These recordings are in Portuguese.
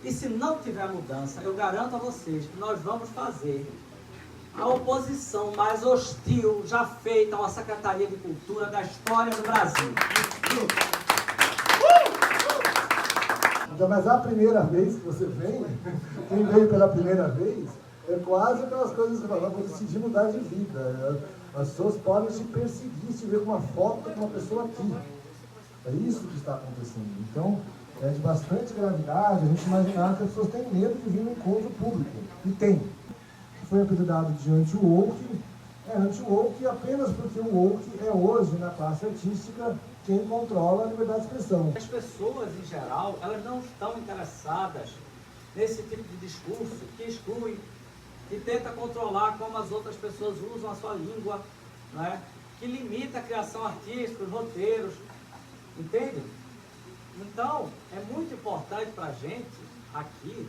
E se não tiver mudança, eu garanto a vocês que nós vamos fazer a oposição mais hostil já feita a uma Secretaria de Cultura da história do Brasil. Então, mas a primeira vez que você vem, quem veio pela primeira vez, é quase aquelas coisas que falam, vou decidir mudar de vida. As pessoas podem te perseguir, se ver com uma foto com uma pessoa aqui. É isso que está acontecendo. Então, é de bastante gravidade a gente imaginar que as pessoas têm medo de vir no encontro público. E tem. Foi apelidado de anti-woke. É anti-woke apenas porque o woke é hoje, na classe artística, quem controla a liberdade de expressão. As pessoas, em geral, elas não estão interessadas nesse tipo de discurso que exclui, que tenta controlar como as outras pessoas usam a sua língua, né? Que limita a criação artística, os roteiros, entende? Então, é muito importante para a gente, aqui,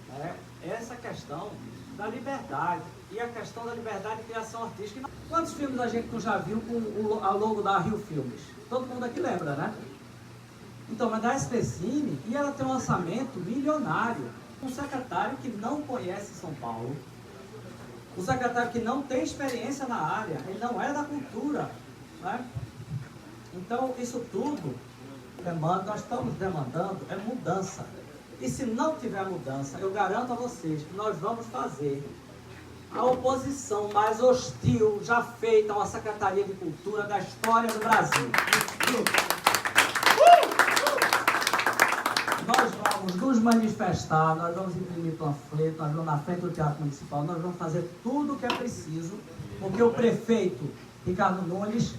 né, essa questão da liberdade, e a questão da liberdade de criação artística. Quantos filmes a gente não já viu com a logo da Rio Filmes? Todo mundo aqui lembra, né? Então, mas da SP Cine, e ela tem um orçamento milionário. Um secretário que não conhece São Paulo, um secretário que não tem experiência na área, ele não é da cultura, né? Então, isso tudo nós estamos demandando é mudança. E se não tiver mudança, eu garanto a vocês que nós vamos fazer a oposição mais hostil já feita a uma Secretaria de Cultura da história do Brasil. Nós vamos nos manifestar, nós vamos imprimir panfleto, nós vamos na frente do Teatro Municipal, nós vamos fazer tudo o que é preciso, porque o prefeito Ricardo Nunes,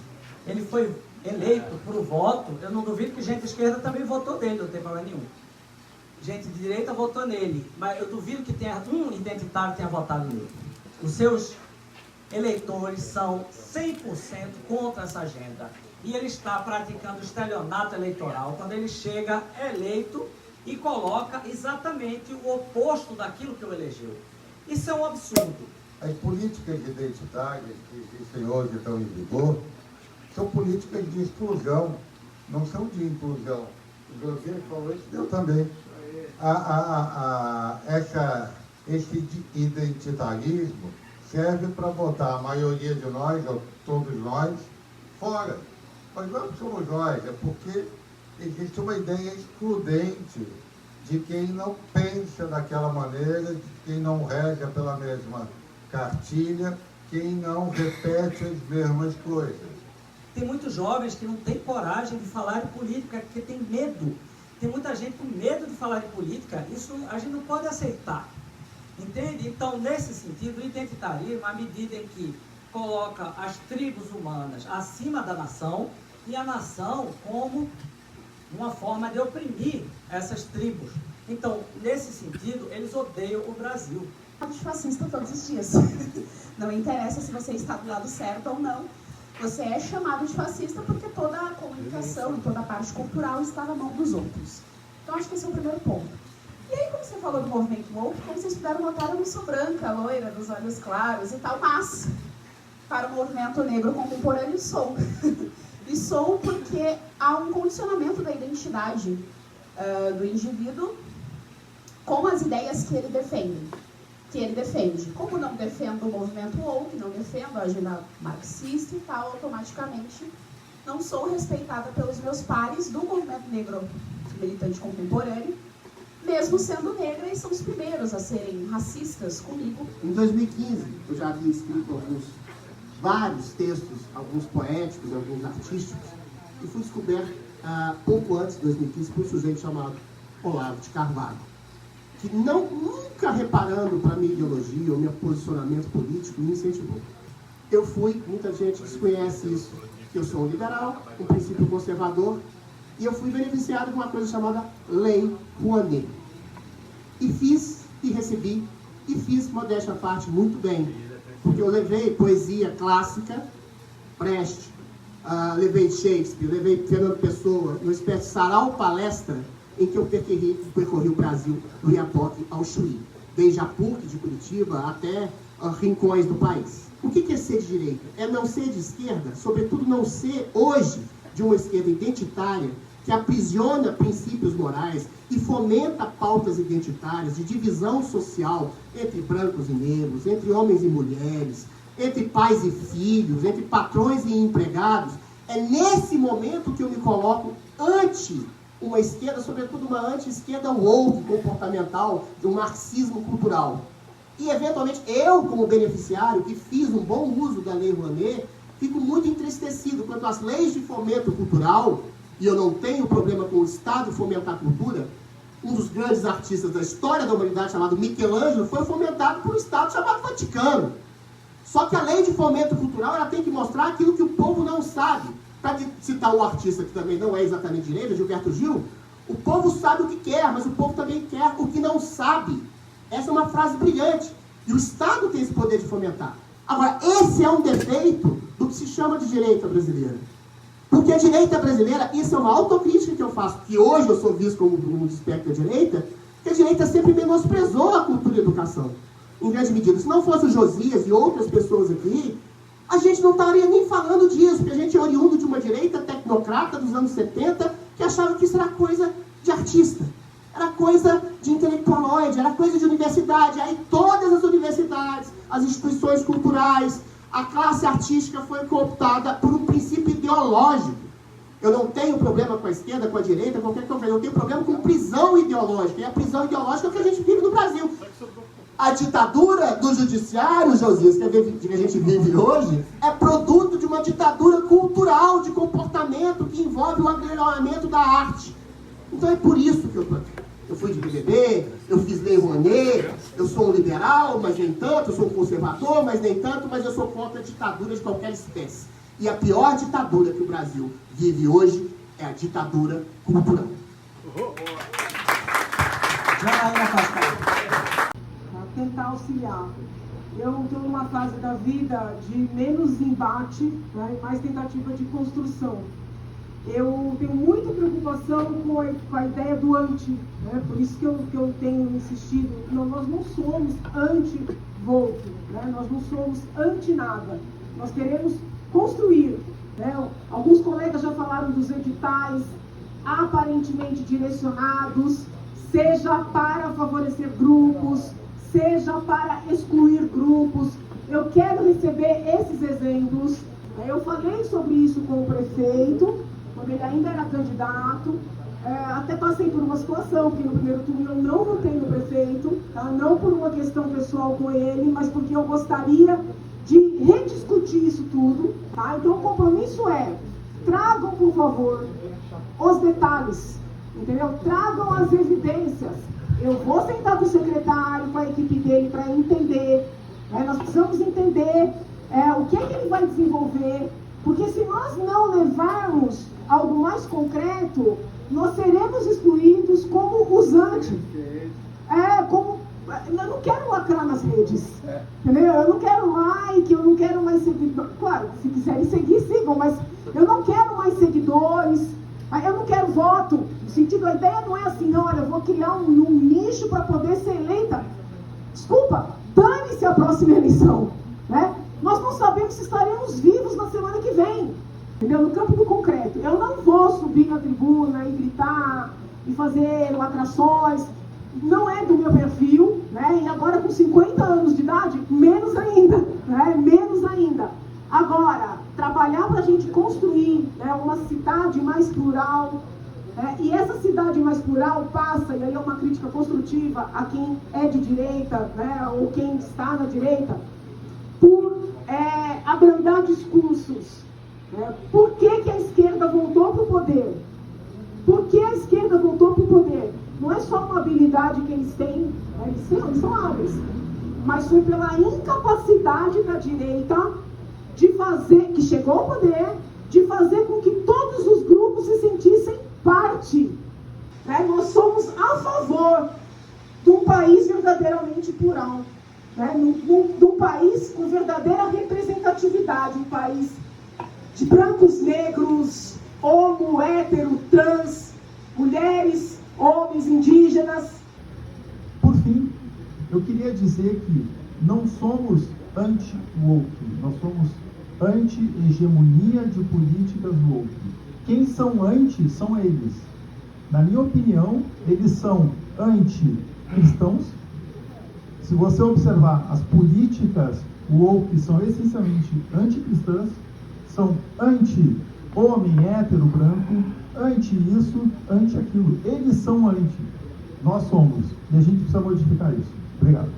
ele foi eleito por voto, eu não duvido que gente de esquerda também votou nele, não tem problema nenhum. Gente de direita votou nele, mas eu duvido que tenha um identitário que tenha votado nele. Os seus eleitores são 100% contra essa agenda. E ele está praticando estelionato eleitoral quando ele chega eleito e coloca exatamente o oposto daquilo que o elegeu. Isso é um absurdo. As políticas identitárias que existem hoje estão em vigor são políticas de exclusão, não são de inclusão. O José falou isso, eu também. Esse identitarismo serve para botar a maioria de nós, ou todos nós, fora. Mas não somos nós, é porque existe uma ideia excludente de quem não pensa daquela maneira, de quem não rega pela mesma cartilha, quem não repete as mesmas coisas. Tem muitos jovens que não têm coragem de falar de política, porque tem medo. Tem muita gente com medo de falar de política, isso a gente não pode aceitar. Entende? Então, nesse sentido, o identitarismo, à medida em que coloca as tribos humanas acima da nação, e a nação como uma forma de oprimir essas tribos. Então, nesse sentido, eles odeiam o Brasil. Fascista todos os dias. Não interessa se você está do lado certo ou não. Você é chamado de fascista porque toda a comunicação e toda a parte cultural está na mão dos outros. Então, acho que esse é o primeiro ponto. E aí, como você falou do movimento woke, como vocês puderam notar, eu não sou branca, loira, dos olhos claros e tal, mas para o movimento negro contemporâneo sou. E sou porque há um condicionamento da identidade do indivíduo com as ideias que ele defende. Como não defendo o movimento woke, não defendo a agenda marxista e tal, automaticamente não sou respeitada pelos meus pares do movimento negro militante contemporâneo, mesmo sendo negra, e são os primeiros a serem racistas comigo. Em 2015, eu já havia escrito vários textos, alguns poéticos, alguns artísticos, e fui descoberto pouco antes de 2015 por um sujeito chamado Olavo de Carvalho, que nunca reparando para minha ideologia ou meu posicionamento político, me incentivou. Eu fui, muita gente desconhece isso, que eu sou um liberal, um princípio conservador, e eu fui beneficiado de uma coisa chamada Lei Rouanet. E fiz, e recebi, e fiz, modéstia à parte, muito bem. Porque eu levei poesia clássica, Brecht, levei Shakespeare, levei Fernando Pessoa, uma espécie de sarau-palestra em que eu percorri o Brasil do Iapoque ao Chuí, desde a PUC de Curitiba até rincões do país. O que é ser de direita? É não ser de esquerda, sobretudo não ser, hoje, de uma esquerda identitária, que aprisiona princípios morais e fomenta pautas identitárias de divisão social entre brancos e negros, entre homens e mulheres, entre pais e filhos, entre patrões e empregados, é nesse momento que eu me coloco ante uma esquerda, sobretudo uma anti-esquerda woke, comportamental, de um marxismo cultural. E, eventualmente, eu, como beneficiário, que fiz um bom uso da Lei Rouanet, fico muito entristecido quanto às leis de fomento cultural, e eu não tenho problema com o Estado fomentar a cultura. Um dos grandes artistas da história da humanidade, chamado Michelangelo, foi fomentado por um Estado chamado Vaticano. Só que a lei de fomento cultural, ela tem que mostrar aquilo que o povo não sabe. Para citar um artista que também não é exatamente direita, Gilberto Gil, o povo sabe o que quer, mas o povo também quer o que não sabe. Essa é uma frase brilhante. E o Estado tem esse poder de fomentar. Agora, esse é um defeito do que se chama de direita brasileira. Porque a direita brasileira, isso é uma autocrítica que eu faço, que hoje eu sou visto como um espectro da direita, que a direita sempre menosprezou a cultura e a educação. Em grande medida. Se não fosse o Josias e outras pessoas aqui, a gente não estaria nem falando disso, porque a gente é oriundo de uma direita tecnocrata dos anos 70, que achava que isso era coisa de artista, era coisa de intelectualoide, era coisa de universidade. Aí todas as universidades, as instituições culturais, a classe artística foi cooptada por um princípio ideológico. Eu não tenho problema com a esquerda, com a direita, qualquer coisa. Eu tenho problema com prisão ideológica. E a prisão ideológica é o que a gente vive no Brasil. A ditadura do judiciário, Josias, que a gente vive hoje, é produto de uma ditadura cultural, de comportamento, que envolve o agregamento da arte. Então é por isso que eu estou aqui. Eu fui de BBB, eu fiz Lei Rouanet, eu sou um liberal, mas nem tanto, eu sou um conservador, mas nem tanto, mas eu sou contra a ditadura de qualquer espécie. E a pior ditadura que o Brasil vive hoje é a ditadura cultural. Tentar auxiliar. Eu estou numa fase da vida de menos embate, né, e mais tentativa de construção. Eu tenho muita preocupação com a ideia do anti, né, por isso que eu tenho insistido. Nós não somos anti-voto, né, nós não somos anti-nada. Nós queremos construir. Né, alguns colegas já falaram dos editais aparentemente direcionados, seja para favorecer grupos, seja para excluir grupos. Eu quero receber esses exemplos. Eu falei sobre isso com o prefeito, quando ele ainda era candidato. Até passei por uma situação que no primeiro turno eu não votei no prefeito, tá? Não por uma questão pessoal com ele, mas porque eu gostaria de rediscutir isso tudo. Tá? Então o compromisso é, tragam, por favor, os detalhes, entendeu? Tragam as evidências. Eu vou sentar com o secretário, com a equipe dele, para entender. Nós precisamos entender o que ele vai desenvolver, porque se nós não levarmos algo mais concreto, nós seremos excluídos como os anti. Eu não quero lacrar nas redes, entendeu? Eu não quero like, eu não quero mais seguidores. Claro, se quiserem seguir, sigam, mas eu não quero mais seguidores. Eu não quero voto. No sentido, a ideia não é assim, olha, eu vou criar um nicho para poder ser eleita. Desculpa, dane-se a próxima eleição. Né? Nós não sabemos se estaremos vivos na semana que vem. Entendeu? No campo do concreto. Eu não vou subir na tribuna e gritar e fazer lacrações. Não é do meu perfil. Né? E agora com 50 anos de idade, menos ainda. Né? Menos ainda. Agora, trabalhar para a gente construir, né, uma cidade mais plural, e essa cidade mais plural passa, e aí é uma crítica construtiva a quem é de direita, né, ou quem está na direita, por abrandar discursos. Por que a esquerda voltou para o poder? Por que a esquerda voltou para o poder? Não é só uma habilidade que eles têm, eles são hábeis, mas foi pela incapacidade da direita de fazer, que chegou ao poder, de fazer com que todos os grupos se sentissem parte. Nós somos a favor de um país verdadeiramente plural, de um país com verdadeira representatividade, um país de brancos, negros, homo, hétero, trans, mulheres, homens, indígenas. Por fim, eu queria dizer que não somos anti-woke, nós somos anti-hegemonia de políticas woke. Quem são anti são eles. Na minha opinião, eles são anti-cristãos. Se você observar, as políticas woke são essencialmente anticristãs, são anti-homem hétero branco, anti-isso, anti-aquilo. Eles são anti. Nós somos. E a gente precisa modificar isso. Obrigado.